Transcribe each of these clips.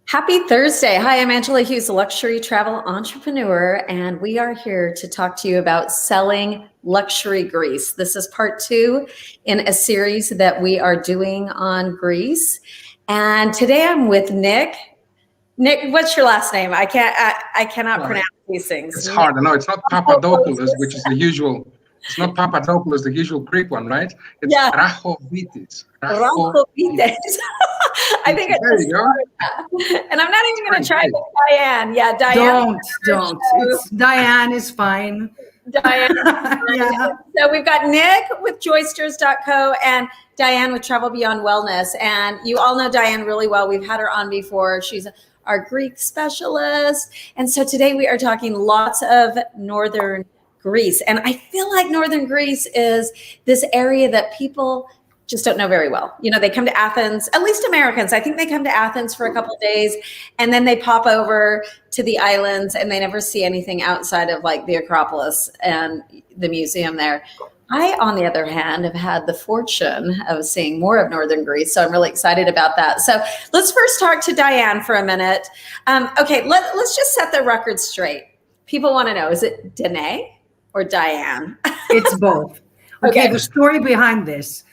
Happy Thursday. Hi, I'm Angela Hughes, a luxury travel entrepreneur, and we are here to talk to you about selling luxury Greece. This is part 2 in a series that we are doing on Greece. And today I'm with Nick. Nick, what's your last name? I cannot pronounce these things. It's hard. I know it's not Papadopoulos, which is the usual. It's not Papadopoulos, the usual Greek one, right? It's Rahovitis. Rahovitis. I think there you go. And I'm not even going to try with Diane. Yeah, Diane. Don't. It's Diane is fine. Diane. Yeah. So we've got Nick with Joysters.co and Diane with Travel Beyond Wellness. And you all know Diane really well. We've had her on before. She's our Greek specialist. And so today we are talking lots of northern Greece. And I feel like northern Greece is this area that people just don't know very well. You know, they come to Athens, at least Americans. I think they come to Athens for a couple of days and then they pop over to the islands and they never see anything outside of like the Acropolis and the museum there. I, on the other hand, have had the fortune of seeing more of northern Greece, so I'm really excited about that. So let's first talk to Diane for a minute. Okay, let's just set the record straight. People want to know, is it Danae or Diane? It's both. Okay, the story behind this.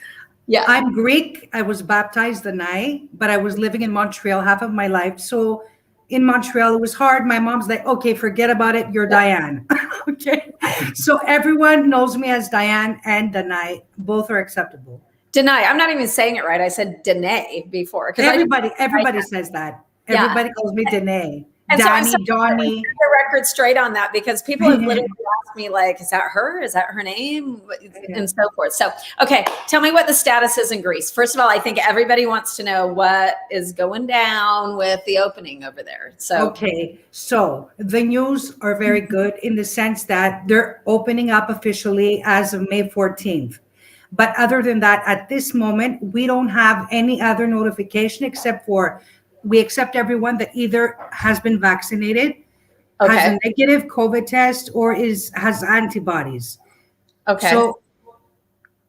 Yeah, I'm Greek. I was baptized Danae, but I was living in Montreal half of my life. So in Montreal, it was hard. My mom's like, okay, forget about it. You're Diane. Okay. So everyone knows me as Diane and Danae. Both are acceptable. Danae. I'm not even saying it right. I said Danae before. Everybody says that. Everybody calls me Danae. And Danny, so Donnie. The record straight on that because people have literally asked me like, is that her? Is that her name? And so forth. So, okay, tell me what the status is in Greece. First of all, I think everybody wants to know what is going down with the opening over there. So, okay, so the news are very good in the sense that they're opening up officially as of May 14th. But other than that, at this moment, we don't have any other notification except for we accept everyone that either has been vaccinated, has a negative COVID test, or has antibodies. Okay.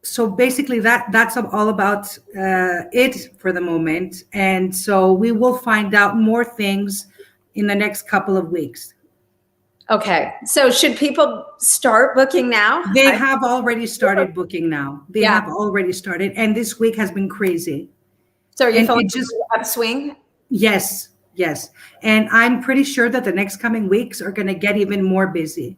So basically that's all about it for the moment. And so we will find out more things in the next couple of weeks. Okay. So should people start booking now? They have already started booking now. They have already started. And this week has been crazy. So are you feeling just upswing? Yes. And I'm pretty sure that the next coming weeks are going to get even more busy.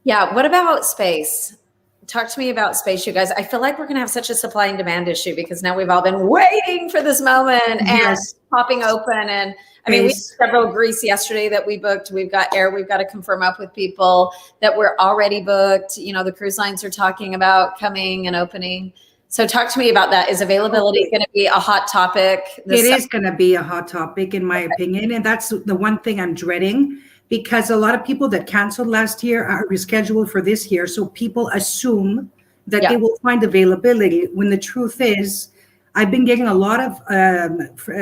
Yeah. What about space? Talk to me about space, you guys. I feel like we're going to have such a supply and demand issue because now we've all been waiting for this moment and popping open. And I mean, we had several Greece yesterday that we booked. We've got air. We've got to confirm up with people that we're already booked. You know, the cruise lines are talking about coming and opening. So talk to me about that. Is availability going to be a hot topic? It is going to be a hot topic, in my opinion. And that's the one thing I'm dreading because a lot of people that canceled last year are rescheduled for this year. So people assume that they will find availability when the truth is, I've been getting a lot of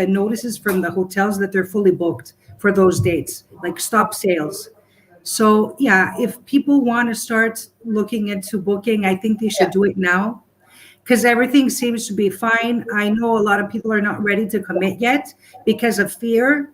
notices from the hotels that they're fully booked for those dates, like stop sales. So yeah, if people want to start looking into booking, I think they should do it now. Because everything seems to be fine. I know a lot of people are not ready to commit yet because of fear.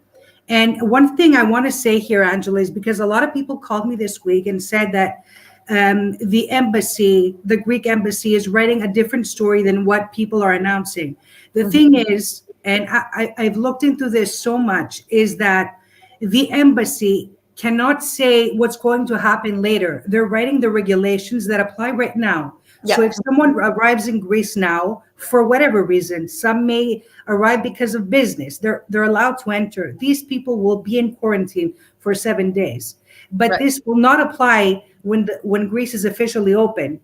And one thing I want to say here, Angela, is because a lot of people called me this week and said that the embassy, the Greek embassy, is writing a different story than what people are announcing. The thing is, and I've looked into this so much, is that the embassy cannot say what's going to happen later. They're writing the regulations that apply right now. Yeah. So if someone arrives in Greece now, for whatever reason, some may arrive because of business, they're allowed to enter. These people will be in quarantine for 7 days. But this will not apply when Greece is officially open.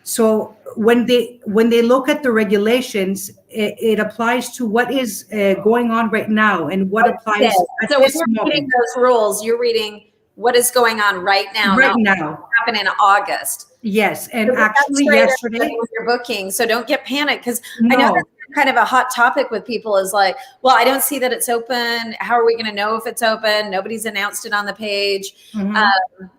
So when they look at the regulations, it applies to what is going on right now and what applies at so this when you're reading those rules, you're reading what is going on right now. Right now. Happen in August. Yes, and actually yesterday when you're booking, so don't get panicked because I know that's kind of a hot topic with people is like, well, I don't see that it's open. How are we going to know if it's open? Nobody's announced it on the page.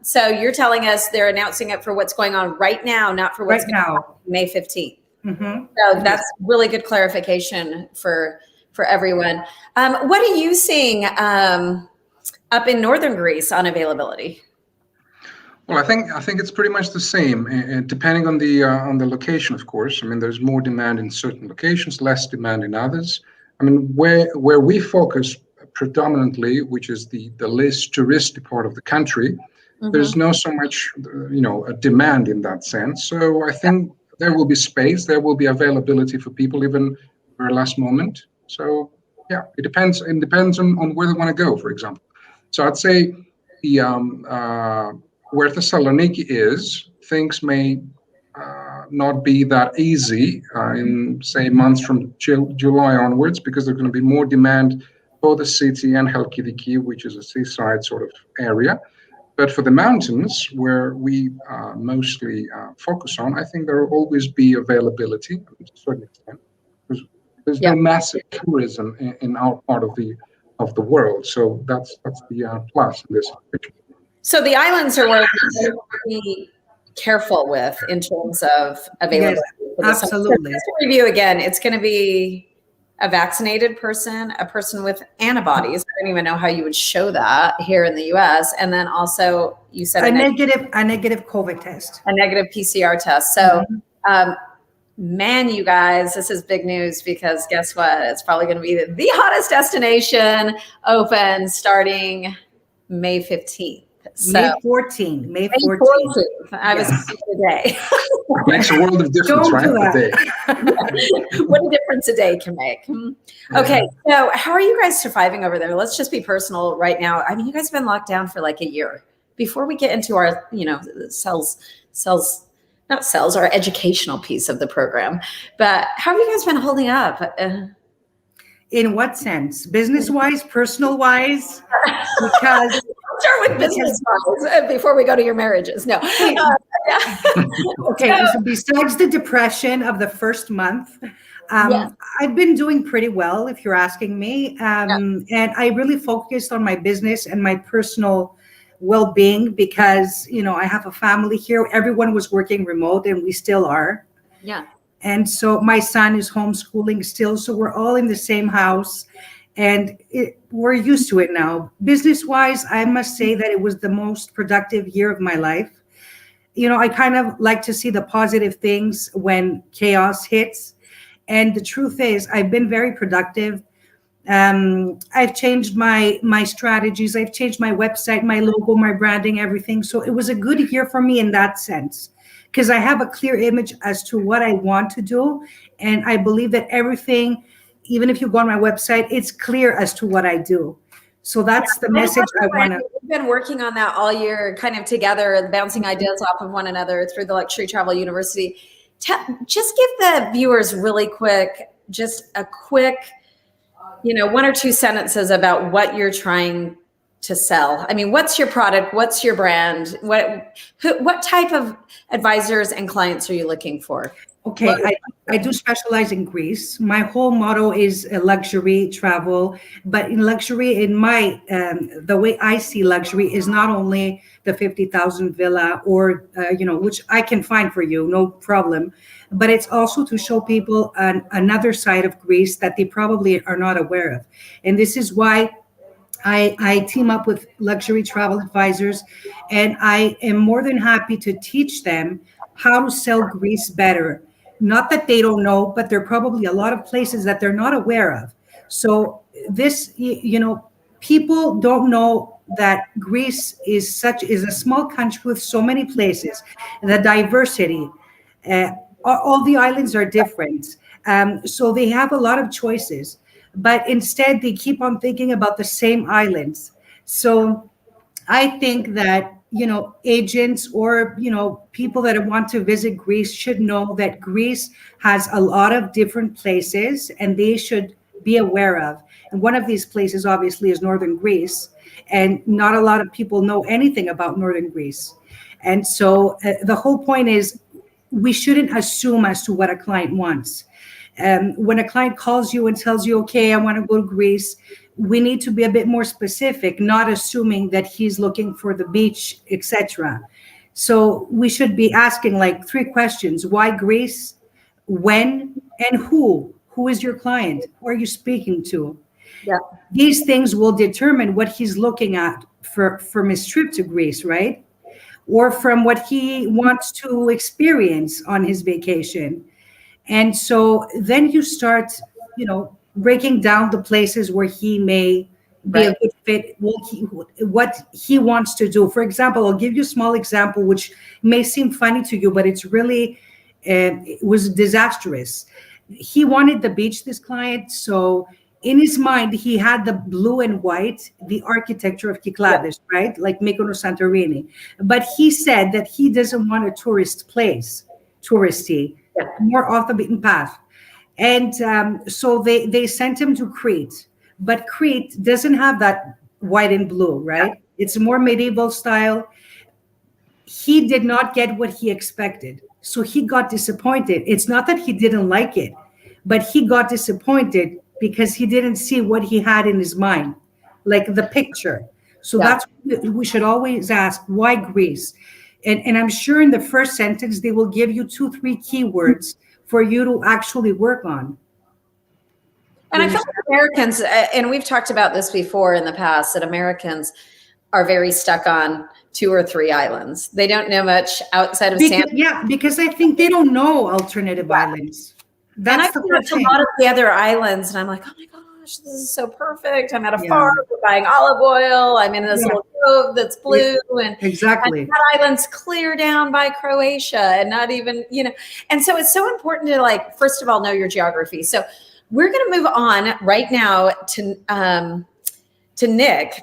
So you're telling us they're announcing it for what's going on right now, not for what's going on May 15th. So that's really good clarification for for everyone. What are you seeing up in northern Greece on availability? Well, I think it's pretty much the same, depending on the location, of course. I mean, there's more demand in certain locations, less demand in others. I mean, where we focus predominantly, which is the less touristy part of the country, there's no so much, a demand in that sense. So I think there will be space, there will be availability for people even for a last moment. So yeah, it depends. It depends on where they want to go, for example. So I'd say where Thessaloniki is, things may not be that easy in, say, months from July onwards, because there's going to be more demand for the city and Halkidiki, which is a seaside sort of area. But for the mountains, where we mostly focus on, I think there will always be availability to a certain extent. There's no massive tourism in our part of the world, so that's the plus in this situation. So the islands are where we have to be careful with in terms of availability. Yes, absolutely. So just to review again, it's going to be a vaccinated person, a person with antibodies. I don't even know how you would show that here in the U.S. And then also you said a negative COVID test, a negative PCR test. So, man, you guys, this is big news, because guess what? It's probably going to be the hottest destination open starting May 15th. So, May 14th. I was today. Makes a world of difference, right? What a difference a day can make. Okay, so how are you guys surviving over there? Let's just be personal right now. I mean, you guys have been locked down for like a year. Before we get into our, our educational piece of the program, but how have you guys been holding up? In what sense? Business-wise, personal-wise? Because start with business before we go to your marriages. No. Okay. So besides the depression of the first month, I've been doing pretty well, if you're asking me. And I really focused on my business and my personal well-being, because, I have a family here. Everyone was working remote, and we still are. Yeah. And so my son is homeschooling still. So we're all in the same house. And we're used to it now. Business-wise, I must say that it was the most productive year of my life. I kind of like to see the positive things when chaos hits. And the truth is, I've been very productive. I've changed my strategies. I've changed my website, my logo, my branding, everything. So it was a good year for me in that sense, because I have a clear image as to what I want to do. And I believe that everything, even if you go on my website, it's clear as to what I do. So that's the message I want to. We've been working on that all year, kind of together, bouncing ideas off of one another through the Luxury Travel University. Just give the viewers really quick, just a quick, one or two sentences about what you're trying to sell. I mean, what's your product? What's your brand? What type of advisors and clients are you looking for? Okay, I do specialize in Greece. My whole motto is luxury travel, but in luxury, in my the way I see luxury is not only the 50,000 villa or which I can find for you, no problem, but it's also to show people another side of Greece that they probably are not aware of, and this is why I team up with luxury travel advisors, and I am more than happy to teach them how to sell Greece better. Not that they don't know, but there are probably a lot of places that they're not aware of. So this, people don't know that Greece is a small country with so many places, the diversity. All the islands are different. So they have a lot of choices, but instead they keep on thinking about the same islands. So I think that agents or, people that want to visit Greece should know that Greece has a lot of different places, and they should be aware of. And one of these places, obviously, is Northern Greece. And not a lot of people know anything about Northern Greece. And so the whole point is we shouldn't assume as to what a client wants. When a client calls you and tells you, okay, I want to go to Greece, we need to be a bit more specific, not assuming that he's looking for the beach, etc. So we should be asking like 3 questions: why Greece, when, and who Who is your client? Who are you speaking to? Yeah. These things will determine what he's looking at from his trip to Greece, right? Or from what he wants to experience on his vacation. And so then you start, breaking down the places where he may be a good fit, what he wants to do. For example, I'll give you a small example, which may seem funny to you, but it's really, it was disastrous. He wanted the beach, this client. So in his mind, he had the blue and white, the architecture of Kykladas, right? Like Mykonos, Santorini. But he said that he doesn't want a tourist place, touristy, more off the beaten path. And so they sent him to Crete. But Crete doesn't have that white and blue, right? It's more medieval style. He did not get what he expected. So he got disappointed. It's not that he didn't like it, but he got disappointed because he didn't see what he had in his mind, like the picture. So that's what we should always ask, why Greece? And I'm sure in the first sentence, they will give you 2-3 keywords for you to actually work on. And I feel like Americans, and we've talked about this before in the past, that Americans are very stuck on 2 or 3 islands. They don't know much outside of San. Yeah, because I think they don't know alternative islands. That's and I've watched a lot of the other islands, and I'm like, oh my gosh, this is so perfect. I'm at a farm, we're buying olive oil. I'm in this little cove that's blue, and exactly. And that island's clear down by Croatia, and not even, And so it's so important to, like, first of all, know your geography. So we're going to move on right now to Nick.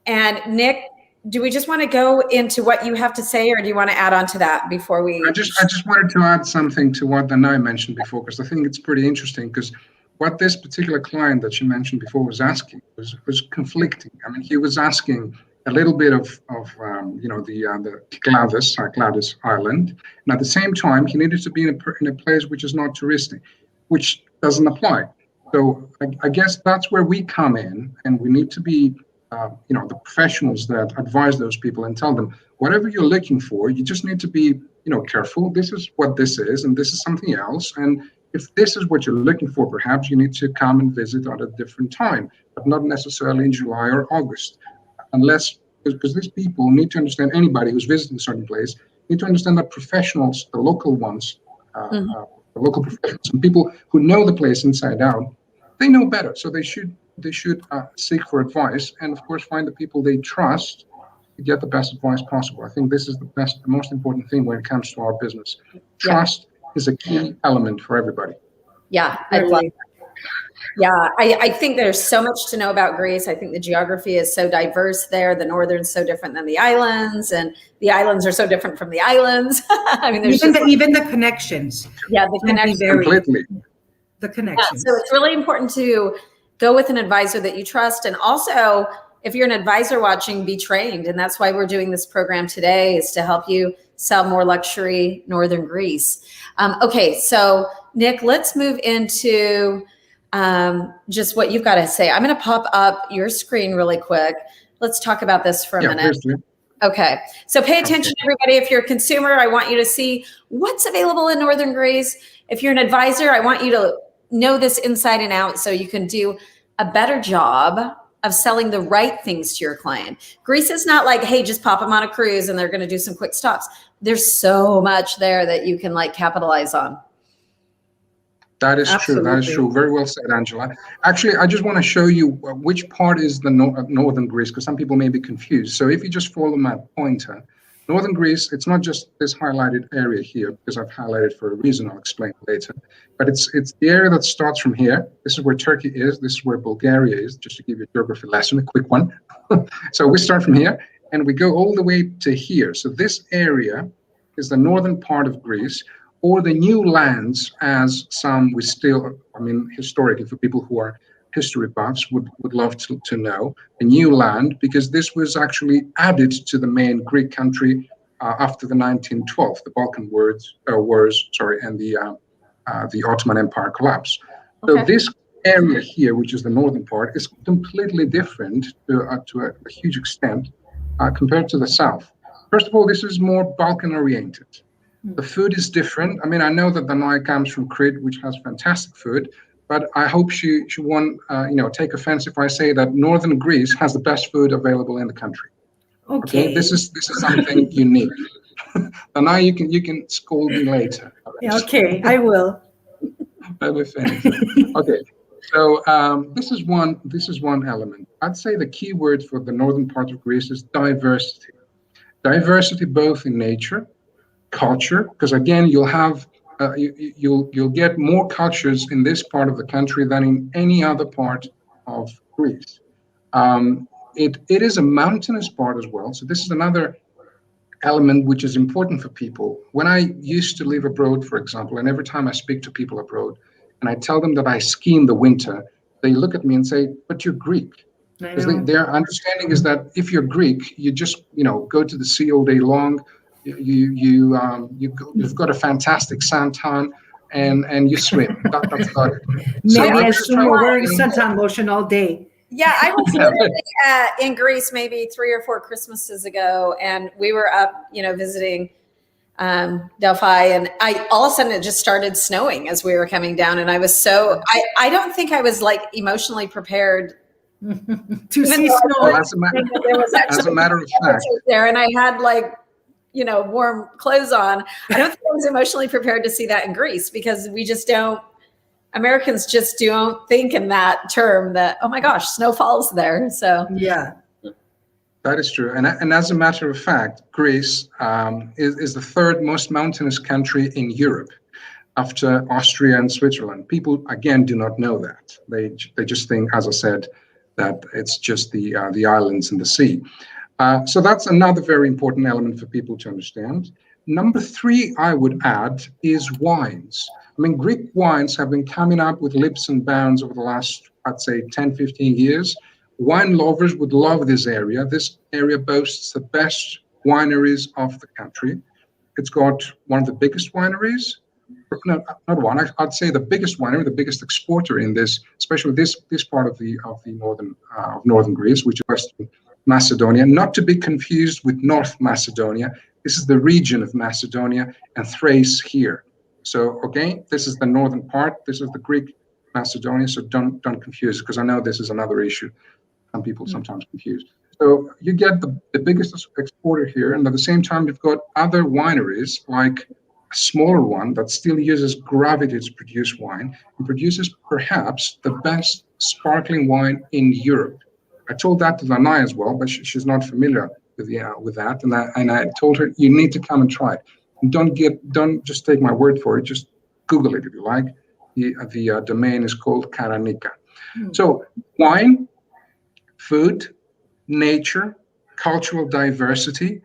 And Nick, do we just want to go into what you have to say, or do you want to add on to that before we? I just wanted to add something to what Danae mentioned before, because I think it's pretty interesting. Because what this particular client that you mentioned before was asking was conflicting. I mean, he was asking a little bit of the Kykladas island, and at the same time, he needed to be in a place which is not touristic, which doesn't apply. So I guess that's where we come in, and we need to be. The professionals that advise those people and tell them, whatever you're looking for, you just need to be, careful. This is what this is, and this is something else. And if this is what you're looking for, perhaps you need to come and visit at a different time, but not necessarily in July or August, because these people need to understand, anybody who's visiting a certain place, need to understand that professionals, the local ones, the local professionals, and people who know the place inside out, they know better. So they should seek for advice, and of course find the people they trust to get the best advice possible. I think this is the most important thing when it comes to our business. Trust is a key element for everybody. Yeah, I love that. Yeah, I think there's so much to know about Greece. I think the geography is so diverse there. The northern's so different than the islands, and the islands are so different from the islands. I mean, there's even the connections. Yeah, the connections. Completely. The connections. Yeah, so it's really important to go with an advisor that you trust. And also, if you're an advisor watching, be trained. And that's why we're doing this program today, is to help you sell more luxury Northern Greece. Okay, so Nick, let's move into just what you've got to say. I'm going to pop up your screen really quick. Let's talk about this for a minute. Okay, so pay attention, everybody. If you're a consumer, I want you to see what's available in Northern Greece. If you're an advisor, I want you to know this inside and out so you can do a better job of selling the right things to your client. Greece is not like, hey, just pop them on a cruise and they're going to do some quick stops. There's so much there that you can capitalize on. That is true. That is true. Very well said, Angela. Actually, I just want to show you which part is the Northern Greece, because some people may be confused. So if you just follow my pointer, Northern Greece, it's not just this highlighted area here, because I've highlighted for a reason. I'll explain later. But it's the area that starts from here. This is where Turkey is. This is where Bulgaria is, just to give you a geography lesson, a quick one. So we start from here, and we go all the way to here. So this area is the northern part of Greece, or the new lands, as some historically, for people who are history buffs would love to know, the new land, because this was actually added to the main Greek country after the 1912, the Balkan wars, and the Ottoman Empire collapse. So this area here, which is the northern part, is completely different to a huge extent compared to the south. First of all, this is more Balkan oriented. The food is different. I mean, I know that Danae comes from Crete, which has fantastic food, but I hope she won't take offense if I say that northern Greece has the best food available in the country. Okay. This is something unique. And now you can scold me later. Yeah, okay, I will. If anything. Okay. So this is one element. I'd say the key word for the northern part of Greece is diversity. Diversity both in nature, culture, because again you'll have you'll get more cultures in this part of the country than in any other part of Greece. It is a mountainous part as well. So this is another element which is important for people. When I used to live abroad, for example, and every time I speak to people abroad and I tell them that I ski in the winter, they look at me and say, "But you're Greek." Because their understanding is that if you're Greek, you just go to the sea all day long. You've got a fantastic suntan and you swim. That's about it. Maybe I assume we're wearing suntan lotion all day. Yeah, I was literally in Greece maybe 3 or 4 Christmases ago, and we were up, visiting Delphi, and all of a sudden it just started snowing as we were coming down, and I was I don't think I was like emotionally prepared to see snow. Well, as a matter of fact, there, and I had warm clothes on. I don't think I was emotionally prepared to see that in Greece, because we just don't. Americans just don't think in that term that, oh my gosh, snow falls there. So yeah, that is true. And as a matter of fact, Greece is the third most mountainous country in Europe after Austria and Switzerland. People, again, do not know that. They just think, as I said, that it's just the islands and the sea. So that's another very important element for people to understand. Number 3, I would add, is wines. I mean, Greek wines have been coming up with leaps and bounds over the last, I'd say, 10, 15 years. Wine lovers would love this area. This area boasts the best wineries of the country. It's got one of the biggest wineries. No, not one. I'd say the biggest winery, the biggest exporter in this, especially this part of the northern Greece, which is Western Macedonia. Not to be confused with North Macedonia. This is the region of Macedonia and Thrace here. So, okay, this is the northern part. This is the Greek Macedonia. So don't confuse it, because I know this is another issue. Some people sometimes confuse. So you get the biggest exporter here, and at the same time, you've got other wineries, like a smaller one that still uses gravity to produce wine and produces perhaps the best sparkling wine in Europe. I told that to Danae as well, but she's not familiar with that, and I told her, you need to come and try it. And don't just take my word for it. Just Google it if you like. The domain is called Karanika. So wine, food, nature, cultural diversity,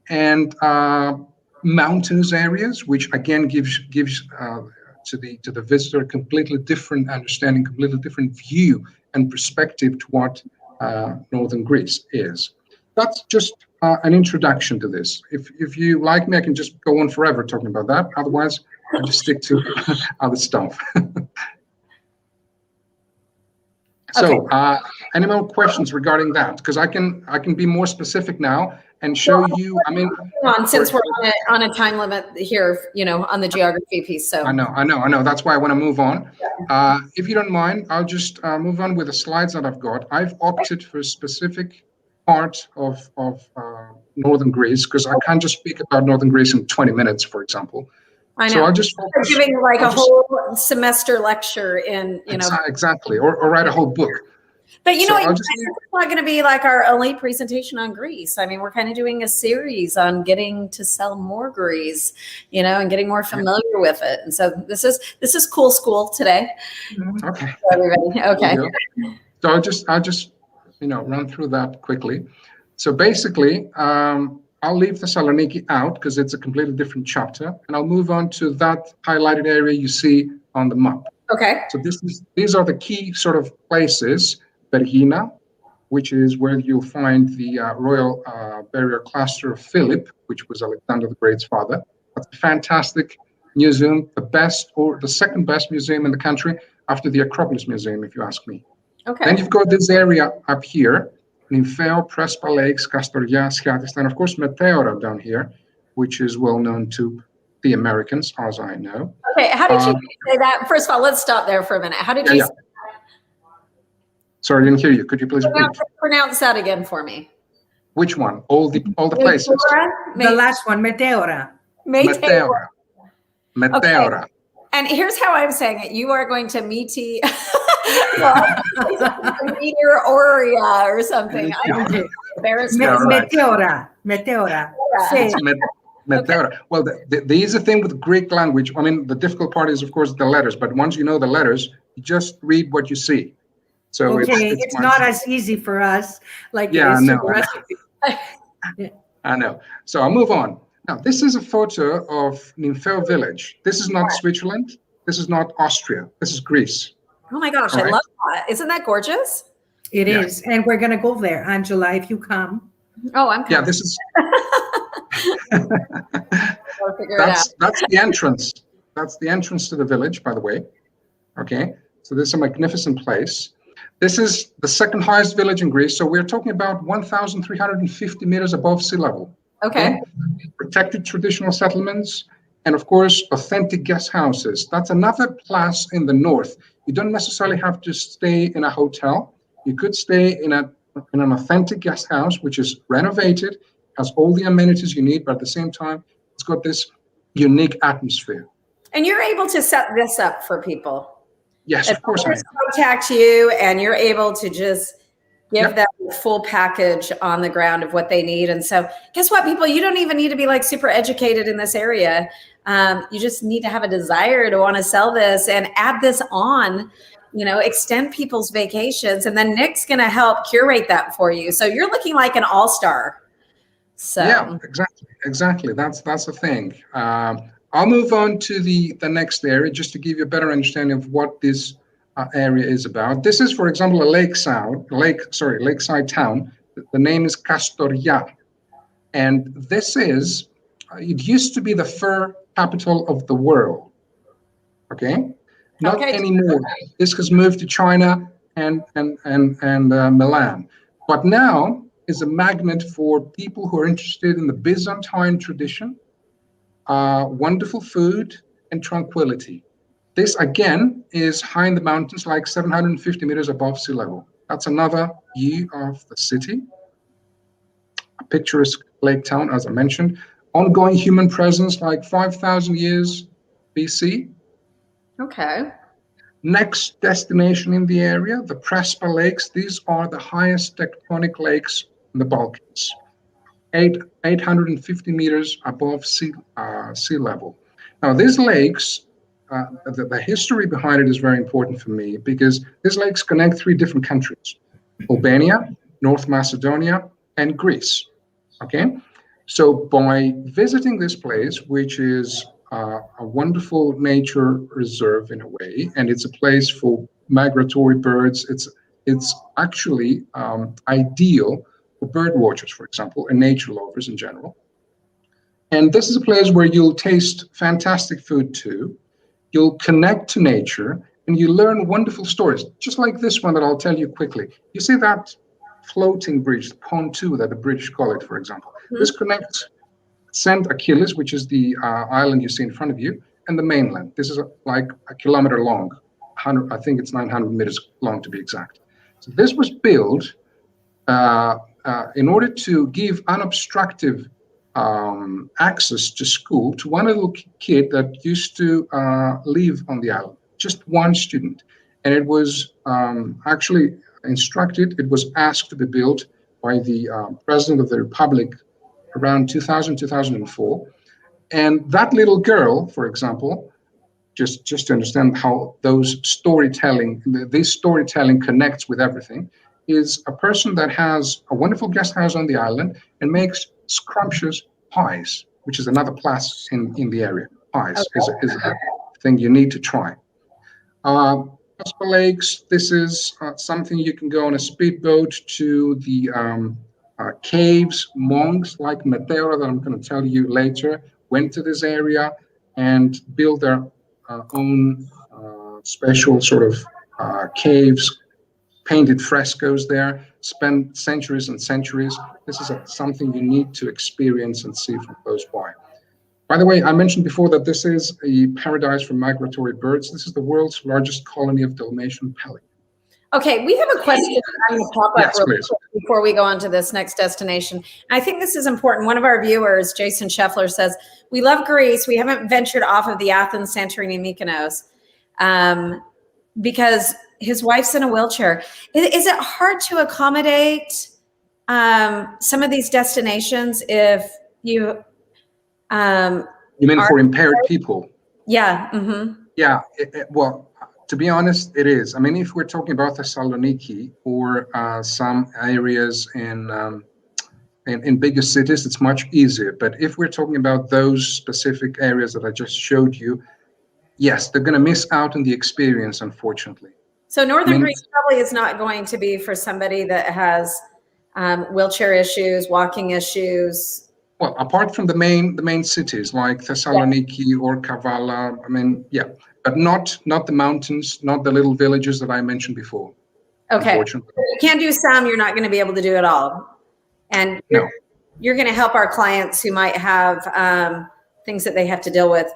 and mountainous areas, which again gives to the visitor a completely different understanding, completely different view and perspective to what northern Greece is. That's just an introduction to this. If you like me, I can just go on forever talking about that. Otherwise, I'll just stick to other stuff. So, any more questions regarding that? Because I can be more specific now and show you. I mean, since we're on a time limit here, on the geography piece. So I know. That's why I want to move on. If you don't mind, I'll just move on with the slides that I've got. I've opted for a specific part of northern Greece, because I can't just speak about northern Greece in 20 minutes, for example. I know. So I'll just focus, giving a whole semester lecture in, exactly, or write a whole book. But it's not going to be like our only presentation on Greece. I mean, we're kind of doing a series on getting to sell more Greece, and getting more familiar with it. And so this is cool school today. Okay. For everybody. Okay. So I'll just run through that quickly. So basically, I'll leave Thessaloniki out because it's a completely different chapter, and I'll move on to that highlighted area you see on the map. Okay. So these are the key sort of places. Vergina, which is where you'll find the royal burial cluster of Philip, which was Alexander the Great's father. That's a fantastic museum, the best or the second best museum in the country after the Acropolis Museum, if you ask me. Okay. Then you've got this area up here, Nympho, Prespa Lakes, Kastoria, Sciatista, and of course Meteora down here, which is well known to the Americans, as I know. Okay, how did you say that? First of all, let's stop there for a minute. How did you Sorry, I didn't hear you. Could you please repeat? pronounce that again for me? Which one? All the places. The last one, Meteora. Meteora. Meteora. Okay. And here's how I'm saying it. You are going to meteor Aurea or something. Meteora. Meteora. Meteora. Well, the easy thing with Greek language, I mean, the difficult part is, of course, the letters. But once you know the letters, you just read what you see. So it's not as easy for us. Like I know. So I'll move on. Now, this is a photo of Nympho Village. This is not Switzerland. This is not Austria. This is Greece. Oh my gosh, I love that. Isn't that gorgeous? It is. And we're going to go there, Angela, if you come. Oh, I'm coming. Yeah, this is... That's the entrance. That's the entrance to the village, by the way. Okay. So this is a magnificent place. This is the second highest village in Greece. So we're talking about 1,350 meters above sea level. Okay. Protected traditional settlements, and of course, authentic guest houses. That's another plus in the north. You don't necessarily have to stay in a hotel. You could stay in an authentic guest house, which is renovated, has all the amenities you need, but at the same time, it's got this unique atmosphere. And you're able to set this up for people. Yes, of course I am. Contact you, and you're able to just give them the full package on the ground of what they need. And so guess what, people, you don't even need to be like super educated in this area. You just need to have a desire to want to sell this and add this on, extend people's vacations. And then Nick's going to help curate that for you. So you're looking like an all-star. So yeah, exactly. That's the thing. I'll move on to the next area just to give you a better understanding of what this area is about. This is, for example, a lakeside town. The name is Kastoria, and this is. It used to be the fur capital of the world. Okay, not anymore. This has moved to China and Milan, but now is a magnet for people who are interested in the Byzantine tradition, wonderful food, and tranquility. This, again, is high in the mountains, like 750 meters above sea level. That's another view of the city. A picturesque lake town, as I mentioned. Ongoing human presence, like 5,000 years BC. Okay. Next destination in the area, the Prespa Lakes. These are the highest tectonic lakes in the Balkans. 850 meters above sea level. Now, these lakes, the history behind it is very important for me because these lakes connect 3 different countries: Albania, North Macedonia, and Greece. Okay, so by visiting this place, which is a wonderful nature reserve in a way, and it's a place for migratory birds, it's actually ideal for bird watchers, for example, and nature lovers in general. And this is a place where you'll taste fantastic food too. You'll connect to nature, and you learn wonderful stories, just like this one that I'll tell you quickly. You see that floating bridge, the pontoon that the British call it, for example. Mm-hmm. This connects St. Achilles, which is the island you see in front of you, and the mainland. This is like a kilometer long. I think it's 900 meters long to be exact. So this was built in order to give unobstructed access to school to one little kid that used to live on the island, just one student. And it was actually instructed, it was asked to be built by the President of the Republic around 2000, 2004. And that little girl, for example, just to understand how this storytelling connects with everything, is a person that has a wonderful guest house on the island and makes scrumptious pies, which is another plus in the area. Pies is a thing you need to try. Prespa Lakes, this is something you can go on a speedboat to the caves. Monks like Meteora, that I'm going to tell you later, went to this area and built their own special sort of caves, painted frescoes there, spent centuries and centuries. This is something you need to experience and see from close by. By the way, I mentioned before that this is a paradise for migratory birds. This is the world's largest colony of Dalmatian pellet. Okay, we have a question I'm going to pop up Yes, real please. quick before we go on to this next destination. And I think this is important. One of our viewers, Jason Scheffler, says, we love Greece. We haven't ventured off of the Athens, Santorini, Mykonos because his wife's in a wheelchair. Is it hard to accommodate some of these destinations if you... You mean for impaired people? Yeah. Mm-hmm. Yeah, well, to be honest, it is. I mean, if we're talking about Thessaloniki or some areas in bigger cities, it's much easier. But if we're talking about those specific areas that I just showed you, yes, they're going to miss out on the experience, unfortunately. So Northern Greece probably is not going to be for somebody that has wheelchair issues, walking issues. Well, apart from the main cities like Thessaloniki or Kavala, I mean, yeah, but not the mountains, not the little villages that I mentioned before. Okay, unfortunately. you can do some, you're not going to be able to do it all. And you're going to help our clients who might have things that they have to deal with,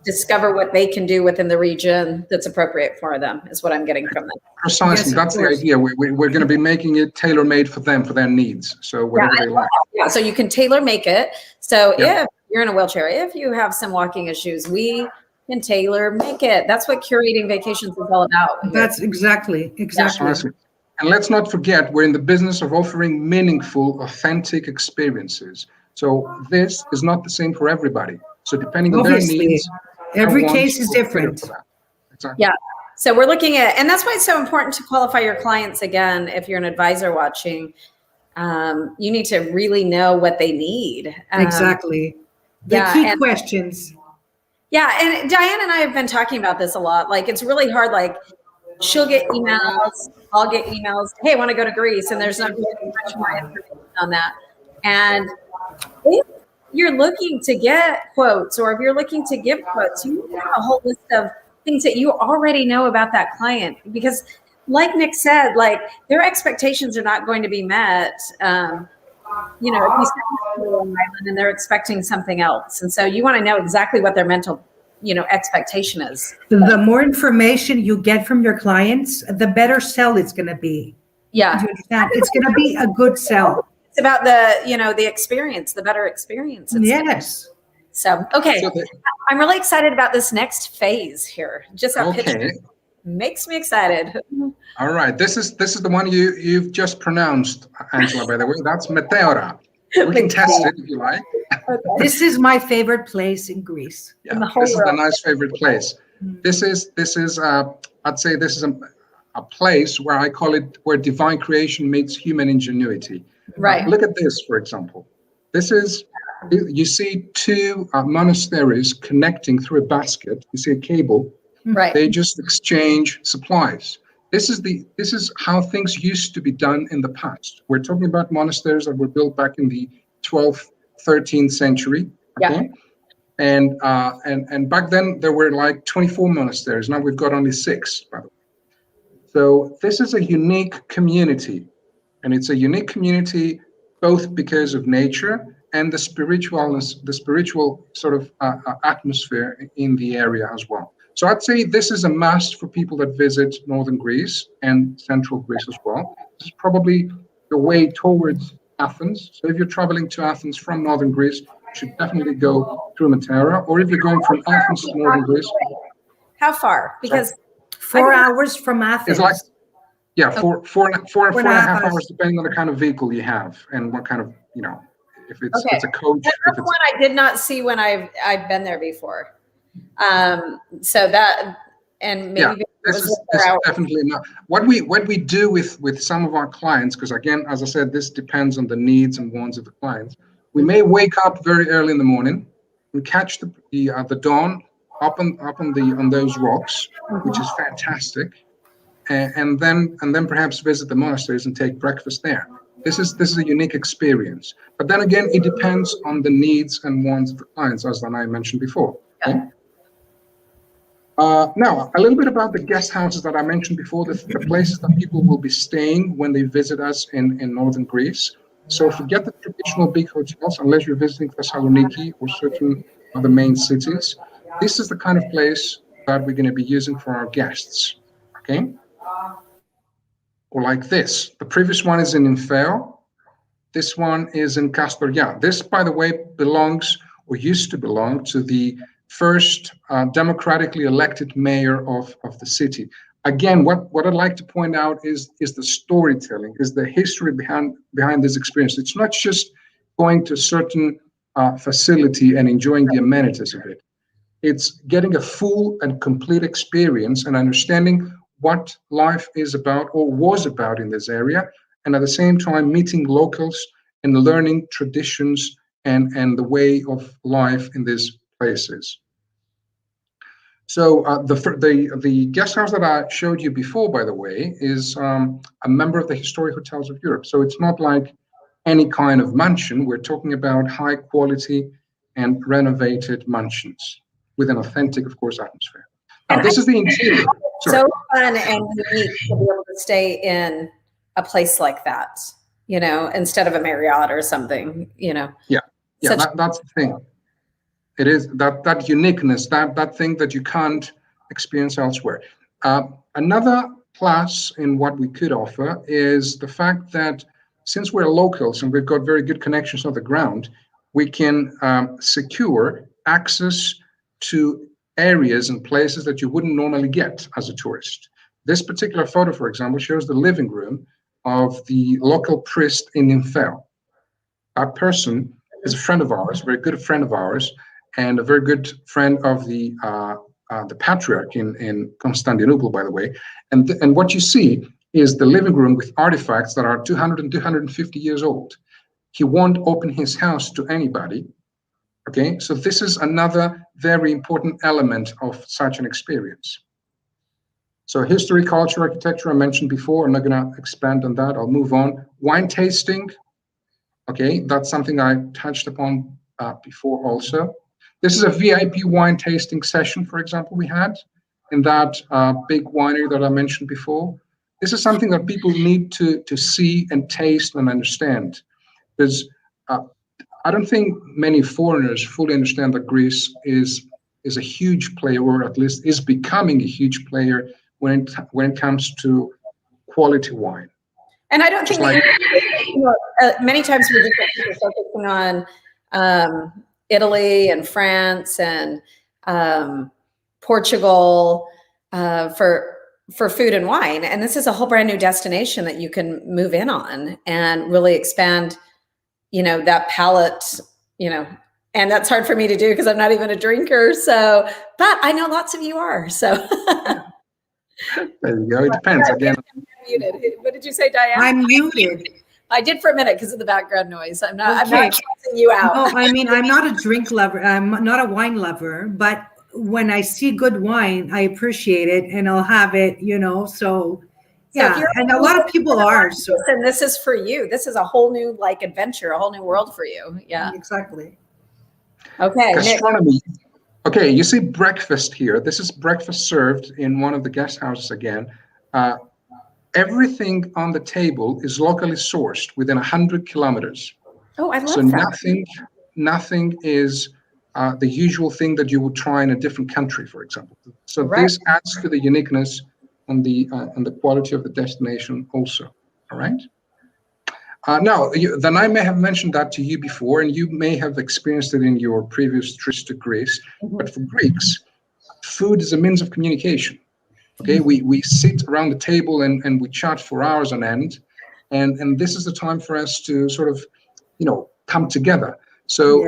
discover what they can do within the region that's appropriate for them, is what I'm getting from them. Precisely, that's the idea. We're going to be making it tailor-made for them, for their needs. So whatever they like. Yeah, so you can tailor make it. So if you're in a wheelchair, if you have some walking issues, we can tailor make it. That's what curating vacations is all about. That's exactly. Precisely. And let's not forget, we're in the business of offering meaningful, authentic experiences. So this is not the same for everybody. So depending on their needs, every case is different. Exactly. Yeah. So we're looking at, and that's why it's so important to qualify your clients. Again, if you're an advisor watching, you need to really know what they need. Exactly. The key questions. Yeah. And Diane and I have been talking about this a lot. Like, it's really hard. Like, she'll get emails, I'll get emails. Hey, I want to go to Greece. And there's not really much more information on that. And if you're looking to get quotes, or if you're looking to give quotes, you have a whole list of things that you already know about that client, because like Nick said, like, their expectations are not going to be met. You know, if you send them to an island and they're expecting something else. And so you want to know exactly what their mental, expectation is. The more information you get from your clients, the better sell it's going to be. Yeah. Do you understand? It's going to be a good sell. It's about the experience, the better experience. Yes. So, okay. I'm really excited about this next phase here. Just our pitch makes me excited. All right. This is the one you've just pronounced, Angela, by the way. That's Meteora. We can test it if you like. Okay. This is my favorite place in Greece. Yeah, this is a nice favorite place. This is I'd say this is a place where I call it where divine creation meets human ingenuity. Right. Look at this, for example. This is, you see two monasteries connecting through a basket. You see a cable. Right. They just exchange supplies. This is how things used to be done in the past. We're talking about monasteries that were built back in the 12th, 13th century. Okay? Yeah. And back then there were like 24 monasteries. Now we've got only 6, by the way. So this is a unique community. And it's a unique community both because of nature and the spiritual sort of atmosphere in the area as well. So I'd say this is a must for people that visit northern Greece and central Greece as well. This is probably the way towards Athens. So if you're traveling to Athens from northern Greece, you should definitely go through Meteora. Or if you're going from Athens to northern Greece. How far? Because 4 hours from Athens. It's like, yeah, four and a half hours, depending on the kind of vehicle you have and what kind of, if it's a coach. That's one I did not see when I've been there before. So that, and maybe this is definitely not what we do with some of our clients, because again, as I said, this depends on the needs and wants of the clients. We may wake up very early in the morning and catch the dawn up on those rocks, which is fantastic, and then perhaps visit the monasteries and take breakfast there. This is a unique experience. But then again, it depends on the needs and wants of the clients, as I mentioned before. Okay? Now, a little bit about the guest houses that I mentioned before, the places that people will be staying when they visit us in northern Greece. So forget the traditional big hotels, unless you're visiting Thessaloniki or certain other main cities. This is the kind of place that we're going to be using for our guests, okay? Or like this. The previous one is in Nympho. This one is in Castoria. This, by the way, belongs or used to belong to the first democratically elected mayor of the city. Again, what I'd like to point out is the storytelling, is the history behind this experience. It's not just going to a certain facility and enjoying the amenities of it. It's getting a full and complete experience and understanding what life is about or was about in this area, and at the same time meeting locals and learning traditions and the way of life in these places. So the guest house that I showed you before, by the way, is a member of the Historic Hotels of Europe. So it's not like any kind of mansion. We're talking about high quality and renovated mansions with an authentic, of course, atmosphere. Now, this is the interior. So fun and unique to be able to stay in a place like that, you know, instead of a Marriott or something, you know. Yeah, that's the thing. It is that uniqueness, that thing that you can't experience elsewhere. Another plus in what we could offer is the fact that since we're locals and we've got very good connections on the ground, we can secure access to areas and places that you wouldn't normally get as a tourist. This particular photo, for example, shows the living room of the local priest in Nympho. That person is a friend of ours, a very good friend of ours, and a very good friend of the patriarch in Constantinople, by the way. And what you see is the living room with artifacts that are 200 and 250 years old. He won't open his house to anybody. Okay, so this is another very important element of such an experience. So history, culture, architecture, I mentioned before. I'm not going to expand on that. I'll move on. Wine tasting. Okay, that's something I touched upon before also. This is a VIP wine tasting session, for example, we had in that big winery that I mentioned before. This is something that people need to see and taste and understand. Because I don't think many foreigners fully understand that Greece is a huge player, or at least is becoming a huge player when it comes to quality wine. And I don't think many times we do focusing on Italy and France and Portugal for food and wine, and this is a whole brand new destination that you can move in on and really expand, you know, that palate, you know, and that's hard for me to do because I'm not even a drinker. So, but I know lots of you are. So there you go. It depends again. Muted. What did you say, Diane? I'm muted. I did for a minute because of the background noise. I'm not Okay. closing you out. No, I mean, I'm not a drink lover. I'm not a wine lover, but when I see good wine, I appreciate it and I'll have it, you know, so yeah. And a lot of people are. So. And this is for you. This is a whole new like adventure, a whole new world for you. Yeah. Exactly. Okay. Gastronomy. Okay, you see breakfast here. This is breakfast served in one of the guest houses again. Everything on the table is locally sourced within 100 kilometers. Oh, I love so that. Nothing is the usual thing that you would try in a different country, for example. So this adds to the uniqueness and the quality of the destination also. All right. Now, Danae may have mentioned that to you before, and you may have experienced it in your previous trips to Greece. But for Greeks, food is a means of communication. Okay, we sit around the table and we chat for hours on end, and this is the time for us to sort of, you know, come together. So,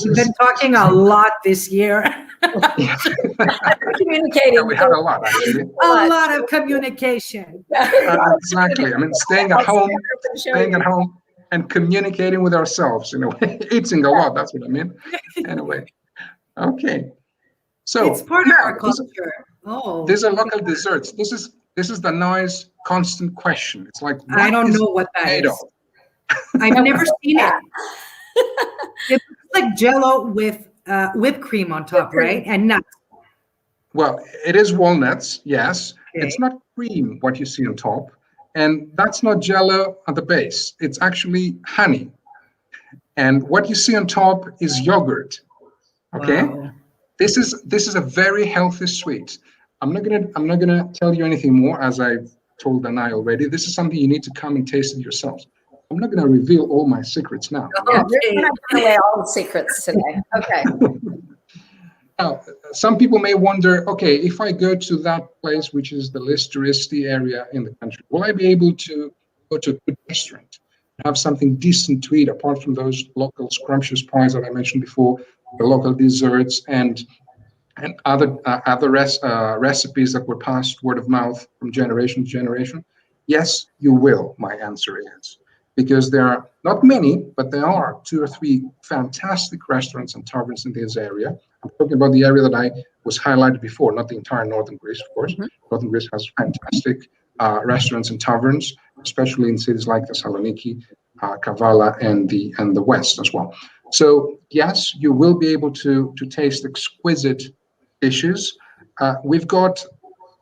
we've been talking a lot this year. Communicating. Yeah, we had a lot, actually. A lot of communication. Exactly. I mean, staying at home and communicating with ourselves, you know, eating a lot. That's what I mean. Anyway, okay. So it's part of our culture. These are local desserts. This is the nice constant question. It's like, I don't know what that is. I've never seen it. It's like Jello with whipped cream on top, right? And nuts. Well, it is walnuts, yes. Okay. It's not cream, what you see on top. And that's not jello at the base. It's actually honey. And what you see on top is yogurt. Okay? Wow. This is a very healthy sweet. I'm not gonna tell you anything more, as I've told Danae already. This is something you need to come and taste it yourselves. I'm not gonna reveal all my secrets now. Yeah, Okay. we're not giving away all the secrets today. Okay. Now, some people may wonder, okay, if I go to that place, which is the least touristy area in the country, will I be able to go to a good restaurant, have something decent to eat, apart from those local scrumptious pies that I mentioned before, the local desserts, and other recipes that were passed word of mouth from generation to generation? Yes, you will, my answer is. Because there are not many, but there are 2 or 3 fantastic restaurants and taverns in this area. I'm talking about the area that I was highlighted before, not the entire northern Greece, of course. Northern Greece has fantastic restaurants and taverns, especially in cities like Thessaloniki, Kavala, and the west as well. So yes, you will be able to taste exquisite dishes. We've got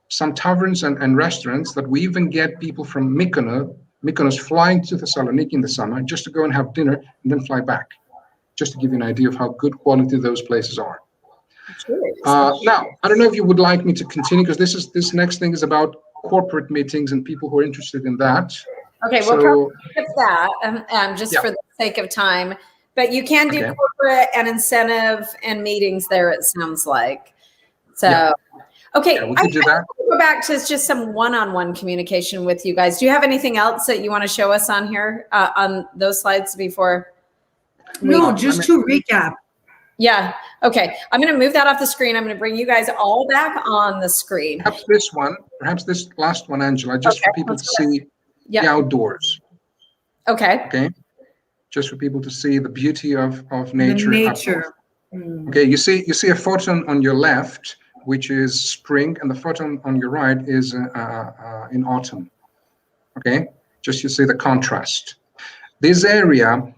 some taverns and restaurants that we even get people from Mykonos flying to Thessaloniki in the summer just to go and have dinner and then fly back, just to give you an idea of how good quality those places are. Now, I don't know if you would like me to continue, because this next thing is about corporate meetings and people who are interested in that. Okay, we'll probably skip that just for the sake of time. But you can do corporate and incentive and meetings there, it sounds like. So, okay, we could do that. Go back to just some one-on-one communication with you guys. Do you have anything else that you want to show us on here, on those slides before? No, just to recap. Yeah. Okay. I'm going to move that off the screen. I'm going to bring you guys all back on the screen. Perhaps this last one, Angela, just for people to see the outdoors. Okay. Okay. Just for people to see the beauty of nature. The nature. Okay. You see a photo on your left, which is spring, and the photo on your right is in autumn. Okay. Just you see the contrast. This area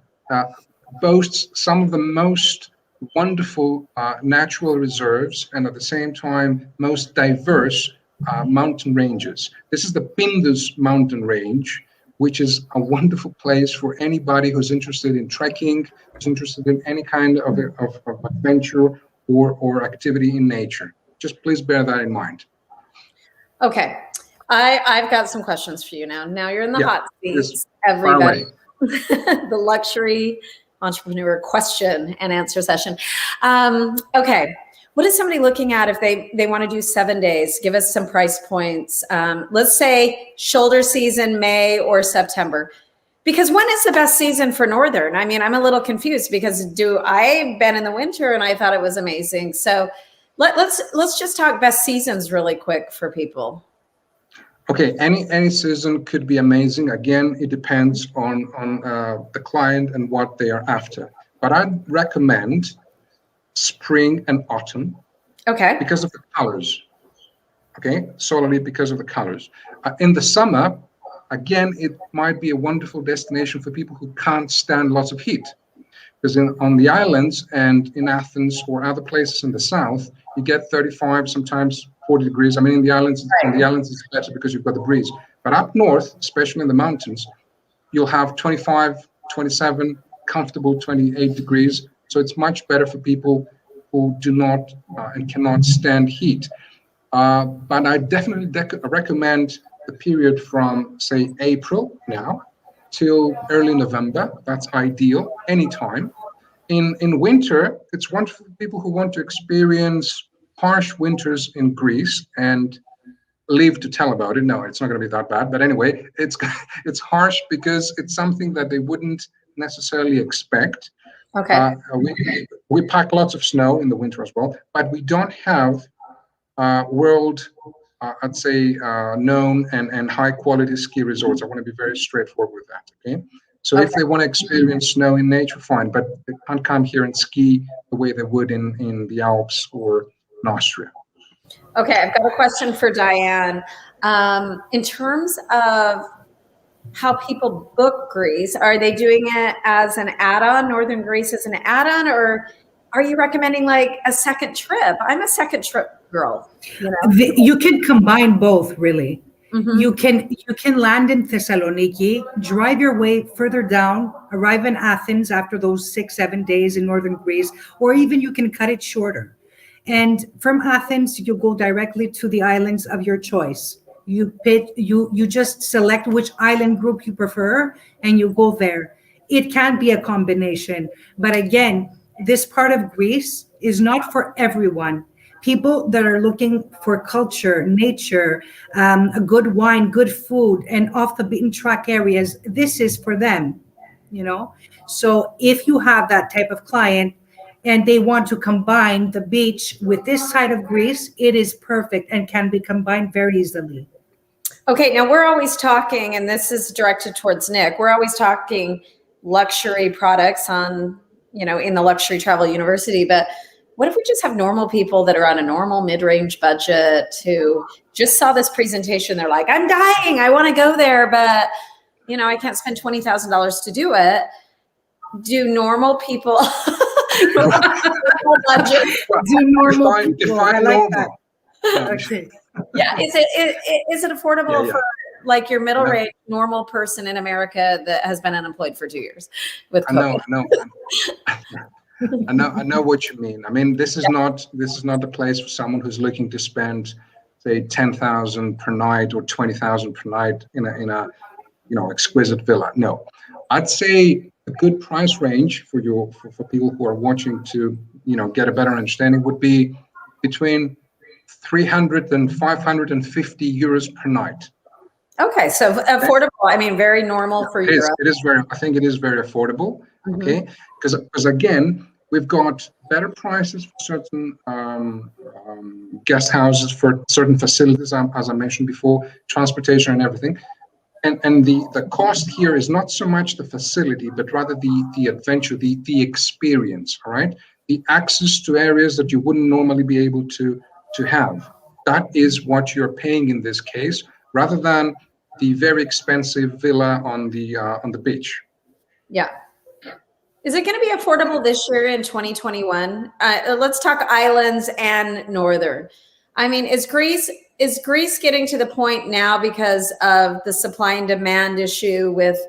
boasts some of the most wonderful natural reserves, and at the same time most diverse mountain ranges. This is the Pindus mountain range, which is a wonderful place for anybody who's interested in trekking, who's interested in any kind of adventure or activity in nature. Just please bear that in mind. Okay, I've got some questions for you now. Now you're in the hot seats, everybody. The luxury entrepreneur question and answer session. Okay, what is somebody looking at if they want to do 7 days? Give us some price points. Let's say shoulder season, May or September. Because when is the best season for Northern? I mean, I'm a little confused because I've been in the winter and I thought it was amazing. So let's just talk best seasons really quick for people. Okay, any season could be amazing. Again, it depends on the client and what they are after. But I'd recommend spring and autumn. Okay. Because of the colors. Okay, solely because of the colors. In the summer, again, it might be a wonderful destination for people who can't stand lots of heat. Because on the islands and in Athens or other places in the south, you get 35, sometimes 40 degrees. I mean, in the islands, it's better because you've got the breeze. But up north, especially in the mountains, you'll have 25, 27, comfortable 28 degrees. So it's much better for people who do not and cannot stand heat. But I definitely recommend the period from, say, April now till early November. That's ideal, anytime. In winter, it's wonderful for people who want to experience harsh winters in Greece and live to tell about it. No, it's not going to be that bad. But anyway, it's harsh because it's something that they wouldn't necessarily expect. Okay. We pack lots of snow in the winter as well, but we don't have world, I'd say, known and high quality ski resorts. I want to be very straightforward with that. Okay. So if they want to experience snow in nature, fine, but they can't come here and ski the way they would in the Alps or in Austria. Okay, I've got a question for Diane. In terms of how people book Greece, are they doing it as an add-on, Northern Greece as an add-on, or are you recommending like a second trip? I'm a second trip girl. You know? You can combine both, really. You can land in Thessaloniki, drive your way further down, arrive in Athens after those 6-7 days in northern Greece, or even you can cut it shorter. And from Athens, you go directly to the islands of your choice. You just select which island group you prefer, and you go there. It can be a combination, but again, this part of Greece is not for everyone. People that are looking for culture, nature, a good wine, good food, and off the beaten track areas, this is for them, you know? So if you have that type of client and they want to combine the beach with this side of Greece, it is perfect and can be combined very easily. Okay, now we're always talking, and this is directed towards Nick, we're always talking luxury products on, in the Luxury Travel University, but what if we just have normal people that are on a normal mid-range budget who just saw this presentation? They're like, I'm dying. I want to go there, but I can't spend $20,000 to do it. Do normal people budget? Do normal people. I like normal. that. Okay. Yeah. Is it affordable for like your middle range normal person in America that has been unemployed for 2 years with COVID? I know what you mean. I mean, this is not the place for someone who's looking to spend, say, 10,000 per night or 20,000 per night in a exquisite villa. No, I'd say a good price range for people who are watching to get a better understanding would be between 300 and 550 euros per night. Okay, so affordable. I mean, very normal for Europe. I think it is very affordable. Okay, because again, we've got better prices for certain guest houses, for certain facilities, as I mentioned before, transportation and everything. And the cost here is not so much the facility, but rather the adventure, the experience. All right, the access to areas that you wouldn't normally be able to have. That is what you're paying in this case, rather than the very expensive villa on the beach. Yeah. Is it going to be affordable this year in 2021? Let's talk islands and northern. I mean, is Greece getting to the point now because of the supply and demand issue with,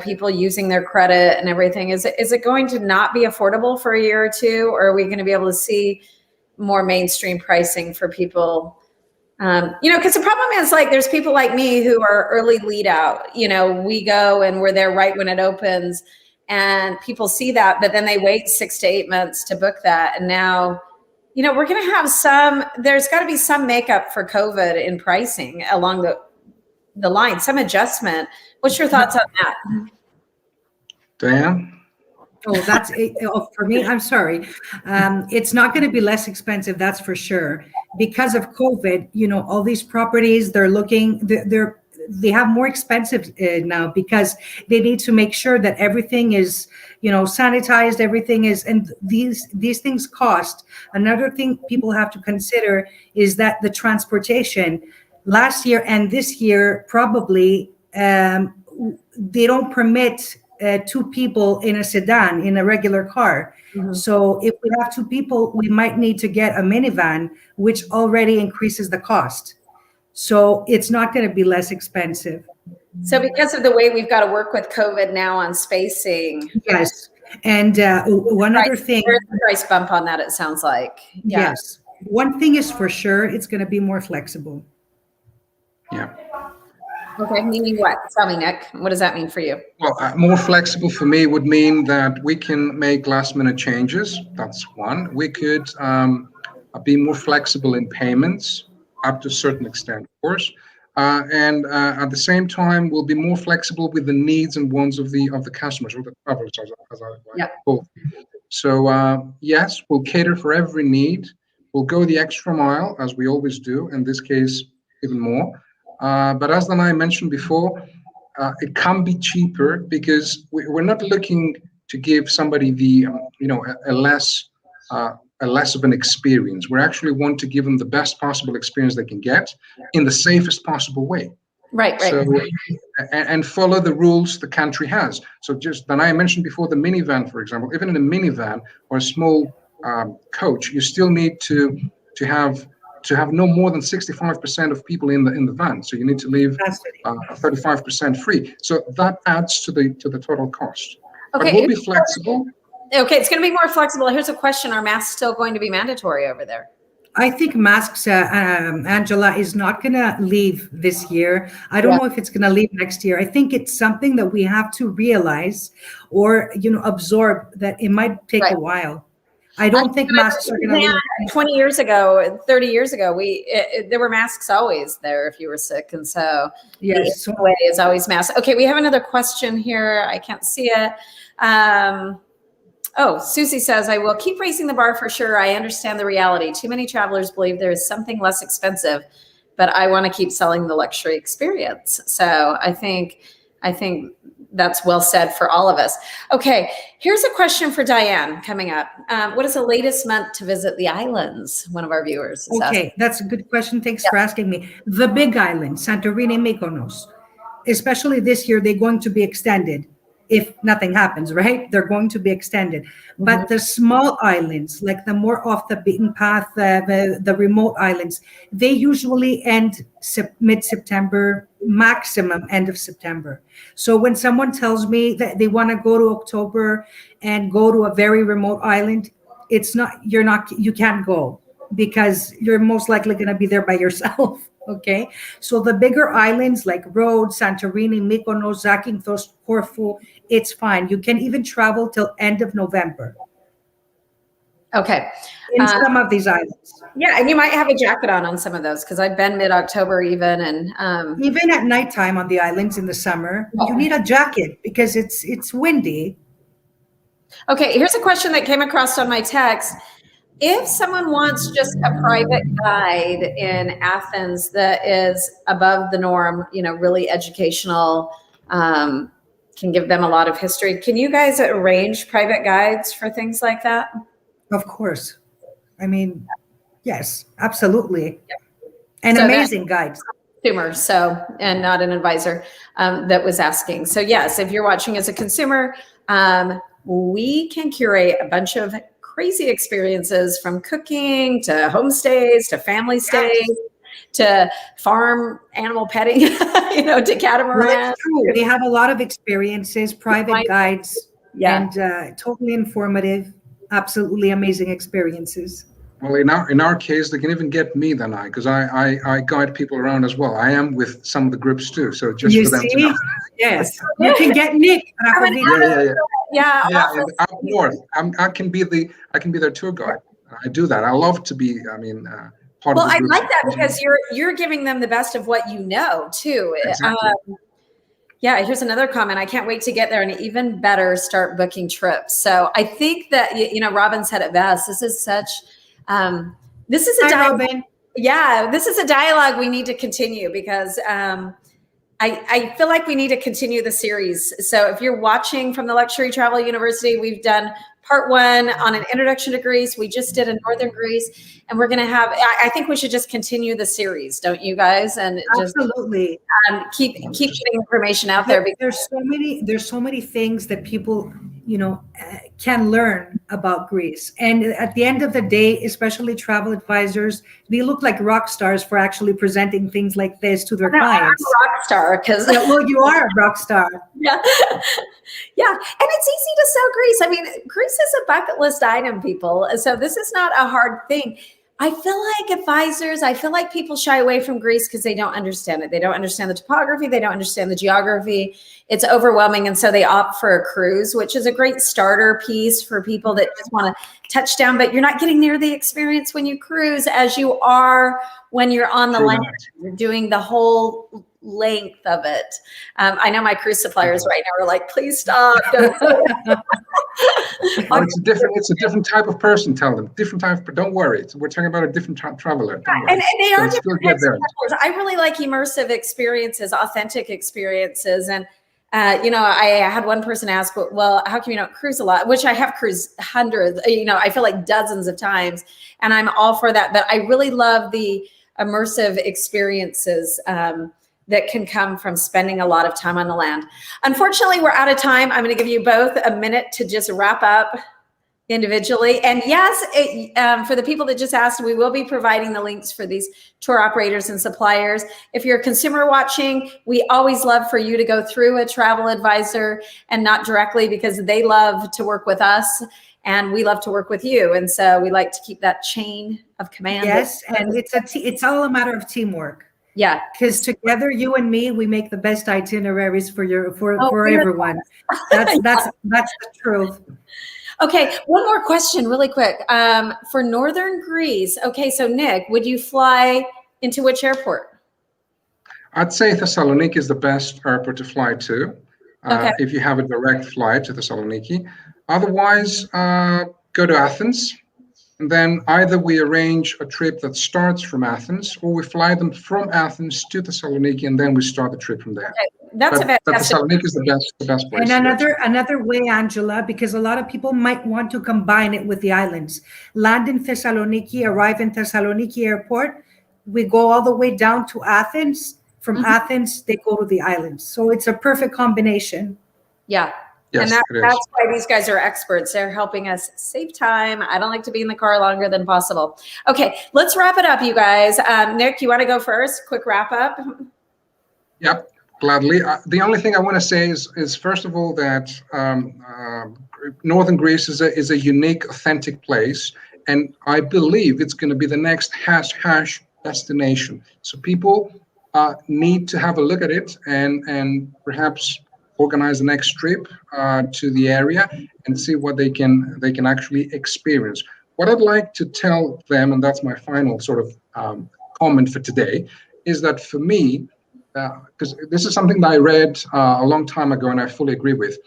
people using their credit and everything? Is it going to not be affordable for a year or two, or are we going to be able to see more mainstream pricing for people? Because the problem is, like, there's people like me who are early lead out. We go and we're there right when it opens. And people see that, but then they wait 6 to 8 months to book that. And now, we're going to have there's got to be some makeup for COVID in pricing along the line, some adjustment. What's your thoughts on that? Diane? Oh, that's for me. I'm sorry. It's not going to be less expensive. That's for sure. Because of COVID, all these properties, they have more expensive now because they need to make sure that everything is, sanitized, everything is, and these things cost. Another thing people have to consider is that the transportation last year and this year, probably they don't permit 2 people in a sedan, in a regular car. So if we have 2 people, we might need to get a minivan, which already increases the cost. So it's not going to be less expensive. So because of the way we've got to work with COVID now on spacing. Yes. And one other thing. There's a price bump on that, it sounds like. Yeah. Yes. One thing is for sure, it's going to be more flexible. Yeah. Okay, meaning what? Tell me, Nick. What does that mean for you? Well, more flexible for me would mean that we can make last-minute changes. That's one. We could be more flexible in payments, up to a certain extent, of course, and at the same time, we'll be more flexible with the needs and wants of the customers, or the travelers, as I like both. So yes, we'll cater for every need. We'll go the extra mile, as we always do. In this case, even more. But as Danae mentioned before, it can be cheaper because we're not looking to give somebody a less of an experience. We actually want to give them the best possible experience they can get in the safest possible way. Right. So, and follow the rules the country has. So just, Danae mentioned before, the minivan, for example, even in a minivan or a small coach, you still need to have to have no more than 65% of people in the van. So you need to leave 35% free. So that adds to the total cost. Okay. But we'll be flexible. Okay, it's going to be more flexible. Here's a question: are masks still going to be mandatory over there? I think masks, Angela, is not going to leave this year. I don't know if it's going to leave next year. I think it's something that we have to realize or, absorb that it might take a while. I don't think masks are going to leave. 20 years ago, 30 years ago, there were masks always there if you were sick. And so yes, the way is always masks. Okay, we have another question here. I can't see it. Oh, Susie says, I will keep raising the bar for sure. I understand the reality. Too many travelers believe there is something less expensive, but I want to keep selling the luxury experience. So I think that's well said for all of us. Okay, here's a question for Diane coming up. What is the latest month to visit the islands? One of our viewers is asking. That's a good question. Thanks for asking me. The big islands, Santorini, Mykonos, especially this year, they're going to be extended. If nothing happens, right? They're going to be extended. But the small islands, like the more off the beaten path, the remote islands, they usually end mid-September, maximum end of September. So when someone tells me that they want to go to October and go to a very remote island, you can't go because you're most likely going to be there by yourself. Okay, so the bigger islands like Rhodes, Santorini, Mykonos, Zakynthos, Corfu, it's fine. You can even travel till end of November. Okay. In some of these islands. Yeah, and you might have a jacket on some of those because I've been mid-October even. And even at nighttime on the islands in the summer, you need a jacket because it's windy. Okay, here's a question that came across on my text. If someone wants just a private guide in Athens that is above the norm, really educational, can give them a lot of history, can you guys arrange private guides for things like that? Of course. I mean, yes, absolutely. And amazing guides. Consumer, and not an advisor that was asking. So yes, if you're watching as a consumer, we can curate a bunch of crazy experiences from cooking to homestays to family stays to farm animal petting, to catamaran. That's true. They have a lot of experiences, private guides, and totally informative, absolutely amazing experiences. Well, in our case, they can even get me because I guide people around as well. I am with some of the groups too, so just for them to know. Yes, you can get Nick. Yeah. And up north, I can be their tour guide. I do that. I love to be. Part of the group. Well, I like that because you're giving them the best of what you know too. Exactly. Here's another comment. I can't wait to get there, and even better, start booking trips. So I think that Robin said it best. This is such. This is a dialogue. Yeah, this is a dialogue we need to continue because I feel like we need to continue the series. So if you're watching from the Luxury Travel University, we've done part 1 on an introduction to Greece. We just did a Northern Greece, and we're going to have. I think we should just continue the series, don't you guys? And absolutely keep getting information out there. There's so many things that people can learn about Greece. And at the end of the day, especially travel advisors, they look like rock stars for actually presenting things like this to their clients. I'm a rock star because you are a rock star. Yeah. Yeah. And it's easy to sell Greece. I mean, Greece is a bucket list item, people. So this is not a hard thing. I feel like advisors, people shy away from Greece because they don't understand it. They don't understand the topography. They don't understand the geography. It's overwhelming. And so they opt for a cruise, which is a great starter piece for people that just want to touch down, but you're not getting near the experience when you cruise as you are when you're on the land. You're doing the whole length of it. I know my cruise suppliers right now are like, please stop. Well, it's a different type of person. Tell them different type. But don't worry, we're talking about a different traveler. And they are different types of travelers. I really like immersive experiences, authentic experiences, and I had one person ask, well, how come you don't cruise a lot? Which I have cruised hundreds. I feel like dozens of times, and I'm all for that. But I really love the immersive experiences that can come from spending a lot of time on the land. Unfortunately, we're out of time. I'm going to give you both a minute to just wrap up individually. And yes, for the people that just asked, we will be providing the links for these tour operators and suppliers. If you're a consumer watching, we always love for you to go through a travel advisor and not directly, because they love to work with us and we love to work with you. And so we like to keep that chain of command. Yes, and it's all a matter of teamwork. Yeah, because together, you and me, we make the best itineraries for everyone. That's the truth. Okay, one more question really quick. For Northern Greece, okay, so Nick, would you fly into which airport? I'd say Thessaloniki is the best airport to fly to, if you have a direct flight to Thessaloniki. Otherwise, go to Athens, and then either we arrange a trip that starts from Athens, or we fly them from Athens to Thessaloniki, and then we start the trip from there. Okay. That's but Thessaloniki is the best place. And another way, Angela, because a lot of people might want to combine it with the islands. Land in Thessaloniki, arrive in Thessaloniki airport. We go all the way down to Athens. From Athens, they go to the islands. So it's a perfect combination. Yeah. Yes, and that's why these guys are experts. They're helping us save time. I don't like to be in the car longer than possible. Okay, let's wrap it up, you guys. Nick, you want to go first? Quick wrap up. Yep, gladly. The only thing I want to say is first of all that Northern Greece is a unique, authentic place, and I believe it's going to be the next hash destination. So people need to have a look at it and perhaps organize the next trip to the area and see what they can actually experience. What I'd like to tell them, and that's my final sort of comment for today, is that for me, because this is something that I read a long time ago and I fully agree with.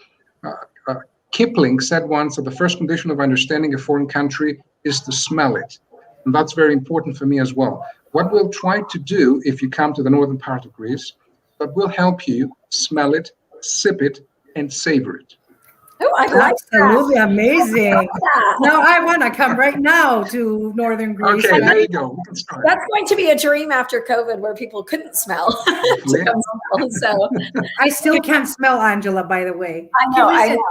Kipling said once that the first condition of understanding a foreign country is to smell it. And that's very important for me as well. What we'll try to do if you come to the northern part of Greece, that will help you smell it, sip it, and savor it. Oh, I like Absolutely that. amazing. Now I want to come right now to Northern Greece. Okay, there you go. We can start. That's going to be a dream after COVID where people couldn't smell. So I still can't smell Angela, by the way. I know.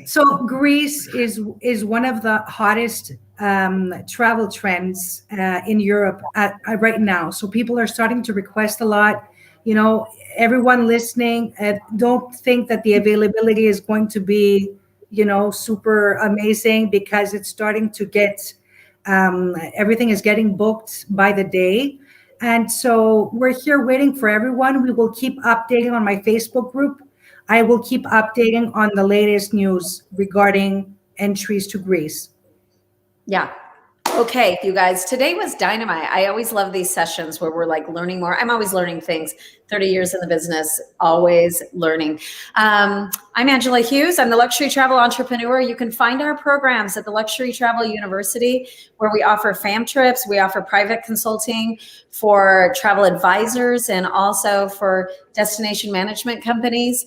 So Greece is one of the hottest travel trends in Europe right now. So people are starting to request a lot. You know, everyone listening, don't think that the availability is going to be, super amazing, because it's starting to get, everything is getting booked by the day. And so we're here waiting for everyone. We will keep updating on my Facebook group. I will keep updating on the latest news regarding entries to Greece. Yeah. Okay, you guys, today was dynamite. I always love these sessions where we're like learning more. I'm always learning things. 30 years in the business, always learning. I'm Angela Hughes. I'm the luxury travel entrepreneur. You can find our programs at the Luxury Travel University, where we offer fam trips. We offer private consulting for travel advisors and also for destination management companies.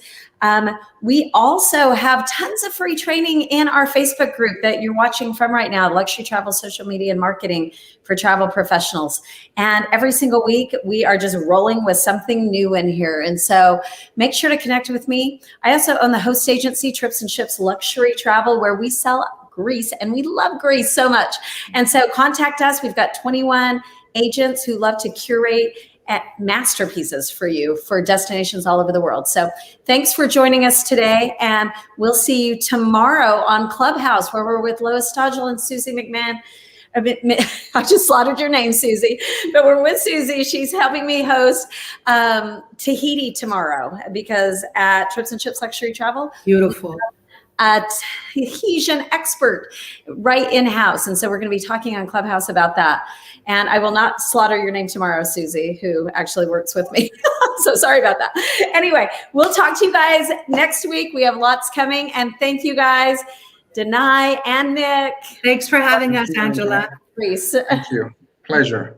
We also have tons of free training in our Facebook group that you're watching from right now, Luxury Travel Social Media and Marketing for Travel Professionals. And every single week, we are just rolling with something new in here. And so make sure to connect with me. I also own the host agency, Trips and Ships Luxury Travel, where we sell Greece, and we love Greece so much. And so contact us. We've got 21 agents who love to curate at masterpieces for you for destinations all over the world. So thanks for joining us today, and we'll see you tomorrow on Clubhouse, where we're with Lois Stodgel and Susie McMahon. I just slaughtered your name, Susie, but we're with Susie. She's helping me host Tahiti tomorrow, because at Trips and Ships Luxury Travel, beautiful, a Tahitian expert right in-house. And so we're going to be talking on Clubhouse about that. And I will not slaughter your name tomorrow, Susie, who actually works with me. So sorry about that. Anyway, we'll talk to you guys next week. We have lots coming. And thank you guys, Danae and Nick. Thanks for having us, Angela. Please. Thank you. Pleasure.